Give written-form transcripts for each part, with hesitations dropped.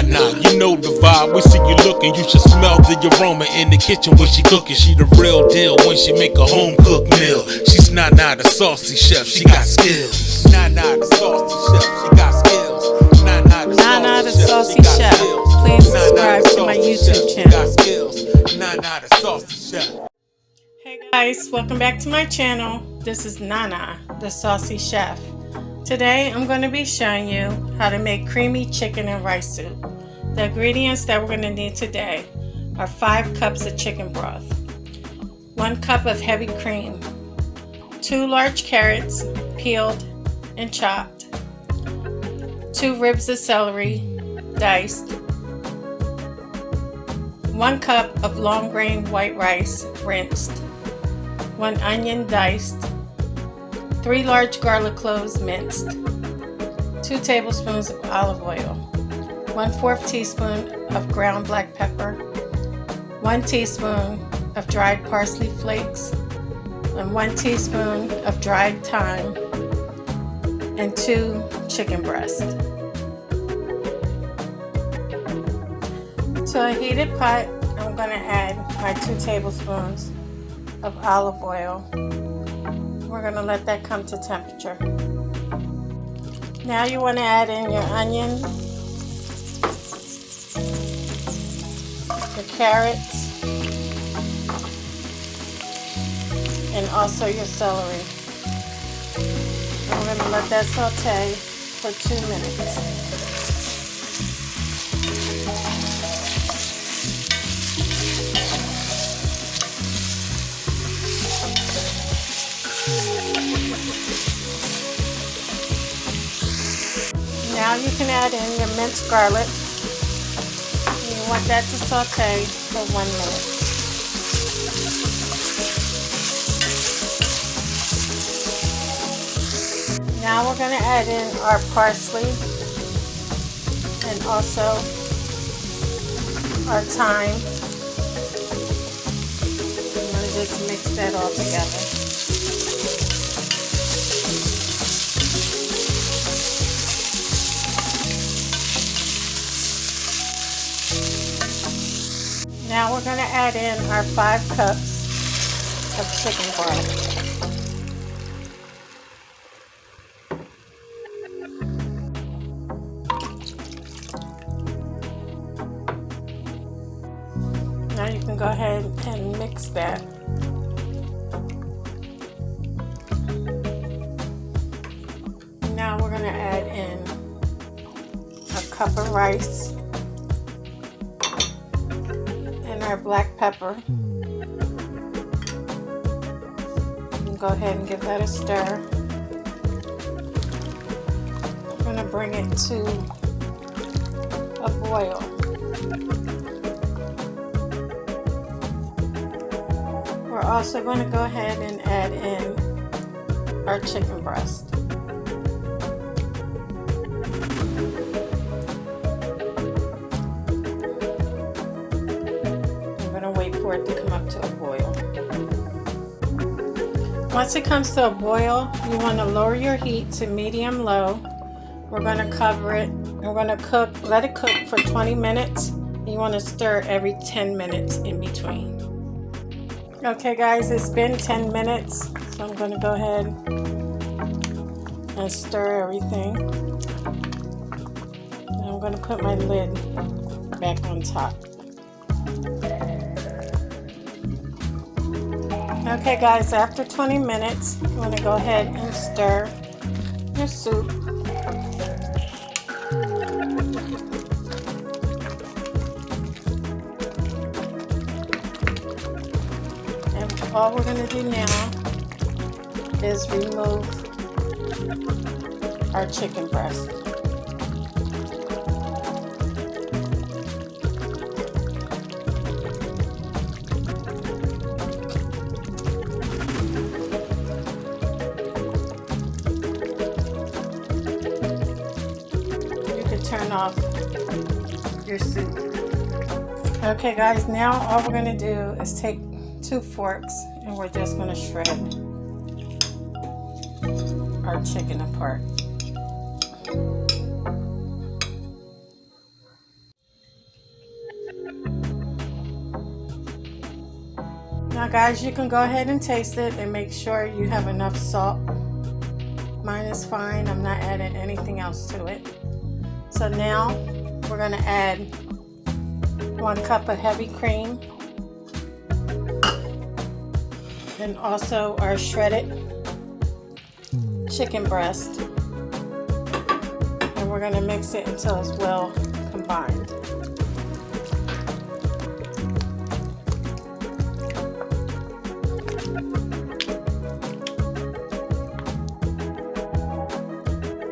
Nana, you know the vibe. We see you looking, you should smell the aroma in the kitchen when she cooking. She the real deal when she make a home cooked meal. She's Nana the saucy chef, she got skills. Nana the saucy chef, she got skills. Nana the Saucy Chef. Please subscribe to my YouTube channel. Nana the Saucy Chef. Hey guys, welcome back to my channel. This is Nana the Saucy Chef. Today I'm going to be showing you how to make creamy chicken and rice soup. The ingredients that we're going to need today are 5 cups of chicken broth, 1 cup of heavy cream, 2 large carrots peeled and chopped, 2 ribs of celery diced, 1 cup of long grain white rice rinsed, 1 onion diced, 3 large garlic cloves minced, 2 tablespoons of olive oil, 1/4 teaspoon of ground black pepper, 1 teaspoon of dried parsley flakes, and 1 teaspoon of dried thyme, and 2 chicken breasts. To a heated pot, I'm going to add my 2 tablespoons of olive oil. We're going to let that come to temperature. Now you want to add in your onion, your carrots, and also your celery. And we're going to let that saute for 2 minutes. Now you can add in your minced garlic. You want that to saute for 1 minute. Now we're going to add in our parsley and also our thyme. I'm going to just mix that all together. Now we're going to add in our 5 cups of chicken broth. Now you can go ahead and mix that. Now we're going to add in a cup of rice, our black pepper, and go ahead and give that a stir. I'm going to bring it to a boil. We're also going to go ahead and add in our chicken breast. Wait for it to come up to a boil. Once it comes to a boil, you want to lower your heat to medium low. We're going to cover it. We're going to let it cook for 20 minutes. You want to stir every 10 minutes in between. Okay guys, it's been 10 minutes, so I'm going to go ahead and stir everything. And I'm going to put my lid back on top. Okay guys, after 20 minutes, you want to go ahead and stir your soup. And all we're going to do now is remove our chicken breast. Turn off your soup. Okay guys, now all we're going to do is take 2 forks and we're just going to shred our chicken apart. Now guys, you can go ahead and taste it and make sure you have enough salt. Mine is fine. I'm not adding anything else to it. So now we're going to add 1 cup of heavy cream and also our shredded chicken breast. And we're going to mix it until it's well combined.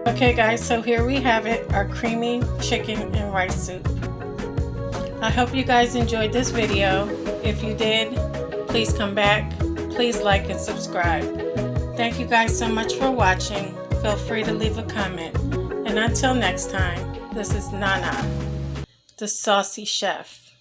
Okay guys, so here we have it, our creamy chicken and rice soup. I hope you guys enjoyed this video. If you did, please come back. Please like and subscribe. Thank you guys so much for watching. Feel free to leave a comment. And until next time, this is Nana, the Saucy Chef.